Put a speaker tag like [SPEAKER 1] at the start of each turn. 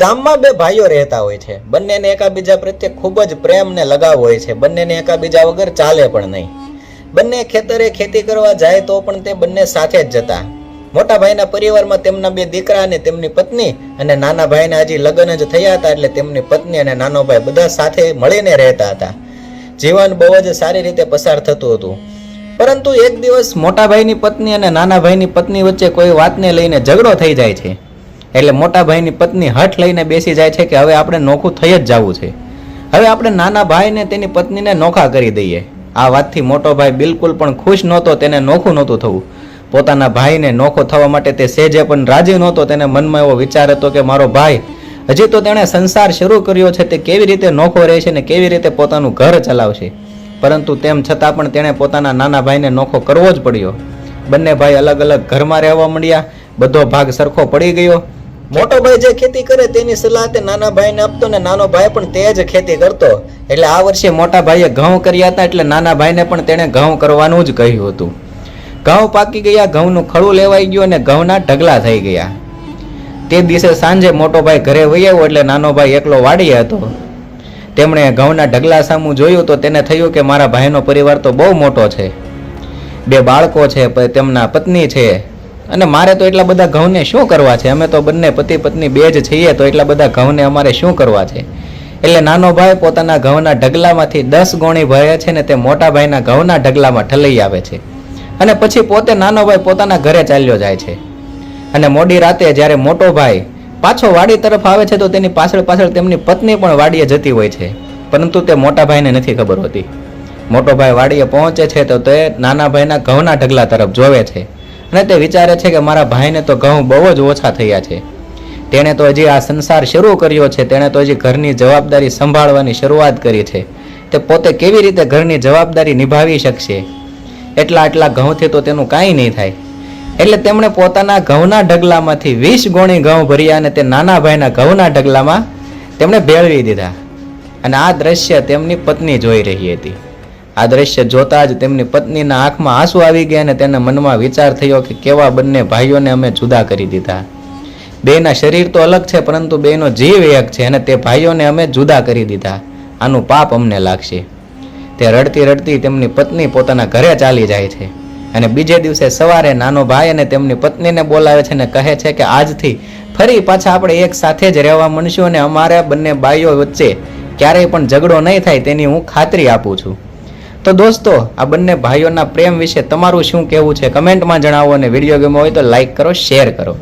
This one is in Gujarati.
[SPEAKER 1] ગામમાં બે ભાઈઓ રહેતા હોય છે. બંનેને એકાબીજા પ્રત્યે ખૂબ જ પ્રેમ ને લગાવ હોય છે. બંનેને એકાબીજા વગર ચાલે પણ નહીં. બંને ખેતરે ખેતી કરવા જાય તો પણ તે બંને સાથે જ જતા. મોટા ભાઈના પરિવારમાં તેમના બે દીકરા અને તેમની પત્ની અને નાના ભાઈને હજી લગ્ન જ થયા હતા એટલે તેમની પત્ની અને નાનો ભાઈ બધા સાથે મળીને રહેતા હતા. જીવન બહુ જ સારી રીતે પસાર થતું હતું. પરંતુ એક દિવસ મોટા ભાઈની પત્ની અને નાના ભાઈની પત્ની વચ્ચે કોઈ વાતને લઈને ઝઘડો થઈ જાય છે. એટલે મોટા ભાઈની પત્ની હઠ લઈને બેસી જાય છે કે હવે આપણે નોખું થઈ જ જવું છે. હવે આપણે નાના ભાઈને તેની પત્નીને નોખા કરી દઈએ. આ વાતથી મોટો ભાઈ બિલકુલ પણ ખુશ નહોતો. તેને નોખું નહોતું થવું. પોતાના ભાઈને નોખો થવા માટે તે સહેજે પણ રાજી નહોતો. તેને મનમાં એવો વિચાર હતો કે મારો ભાઈ હજી તો તેણે સંસાર શરૂ કર્યો છે, તે કેવી રીતે નોખો રહેશે ને કેવી રીતે પોતાનું ઘર ચલાવશે. પરંતુ તેમ છતાં પણ તેણે પોતાના નાના ભાઈને નોખો કરવો જ પડ્યો. બંને ભાઈ અલગ અલગ ઘરમાં રહેવા માંડ્યા. બધો ભાગ સરખો પડી ગયો. મોટો ભાઈ જે ખેતી કરે તેની સલાહ તે નાના ભાઈને આપતો ને નાનો ભાઈ પણ તે જ ખેતી કરતો. એટલે આ વર્ષે મોટા ભાઈએ ઘઉં કર્યા હતા એટલે નાના ભાઈને પણ તેણે ઘઉં કરવાનું જ કહ્યું હતું. ઘઉં પાકી ગયા, ઘઉંનું ખડું લેવાઈ ગયું અને ઘઉંના ઢગલા થઈ ગયા. તે દિવસે સાંજે મોટો ભાઈ ઘરે વહી આવ્યો એટલે નાનો ભાઈ એકલો વાડીએ હતો. તેમણે ઘઉંના ઢગલા સામું જોયું તો તેને થયું કે મારા ભાઈનો પરિવાર તો બહુ મોટો છે. બે બાળકો છે, તેમના પત્ની છે અને મારે તો એટલા બધા ઘઉંને શું કરવા છે? અમે તો બંને પતિ પત્ની બે જ છીએ, તો એટલા બધા ઘઉંને અમારે શું કરવા છે? એટલે નાનો ભાઈ પોતાના ઘઉંના ઢગલામાંથી 10 ગોણી ભરે છે ને તે મોટા ભાઈના ઘઉંના ઢગલામાં ઠલઈ આવે છે. અને પછી પોતે નાનો ભાઈ પોતાના ઘરે ચાલ્યો જાય છે. અને મોડી રાતે જ્યારે મોટો ભાઈ પાછો વાડી તરફ આવે છે તો તેની પાછળ પાછળ તેમની પત્ની પણ વાડીએ જતી હોય છે. પરંતુ તે મોટા ભાઈને નથી ખબર હોતી. મોટો ભાઈ વાડીએ પહોંચે છે તો તે નાના ભાઈના ઘઉંના ઢગલા તરફ જોવે છે અને તે વિચારે છે કે મારા ભાઈને તો ઘઉં બહુ જ ઓછા થયા છે. તેણે તો હજી આ સંસાર શરૂ કર્યો છે. તેણે તો હજી ઘરની જવાબદારી સંભાળવાની શરૂઆત કરી છે. તે પોતે કેવી રીતે ઘરની જવાબદારી નિભાવી શકશે? આટલા ઘઉંથી તો તેનું કાંઈ નહીં થાય. એટલે તેમણે પોતાના ઘઉંના ઢગલામાંથી 20 ગોણી ઘઉં ભર્યા અને તે નાના ભાઈના ઘઉંના ઢગલામાં તેમણે ભેળવી દીધા. અને આ દ્રશ્ય તેમની પત્ની જોઈ રહી હતી. આ દ્રશ્ય જોતા જ તેમની પત્નીના આંખમાં આંસુ આવી ગયા અને તેના મનમાં વિચાર થયો કે કેવા બંને ભાઈઓને અમે જુદા કરી દીધા. બેના શરીર તો અલગ છે પરંતુ બેનો જીવ એક છે અને તે ભાઈઓને અમે જુદા કરી દીધા. આનું પાપ અમને લાગશે. તે રડતી રડતી તેમની પત્ની પોતાના ઘરે ચાલી જાય છે. અને બીજે દિવસે સવારે નાનો ભાઈ અને તેમની પત્નીને બોલાવે છે અને કહે છે કે આજથી ફરી પાછા આપણે એક સાથે જ રહેવા માંડશું અને અમારા બંને ભાઈઓ વચ્ચે ક્યારેય પણ ઝઘડો નહીં થાય તેની હું ખાતરી આપું છું. તો દોસ્તો, આ બંને ભાઈઓના પ્રેમ વિશે તમારું શું કહેવું છે કમેન્ટમાં જણાવો અને વિડીયો ગમ્યો હોય તો લાઈક કરો, શેર કરો.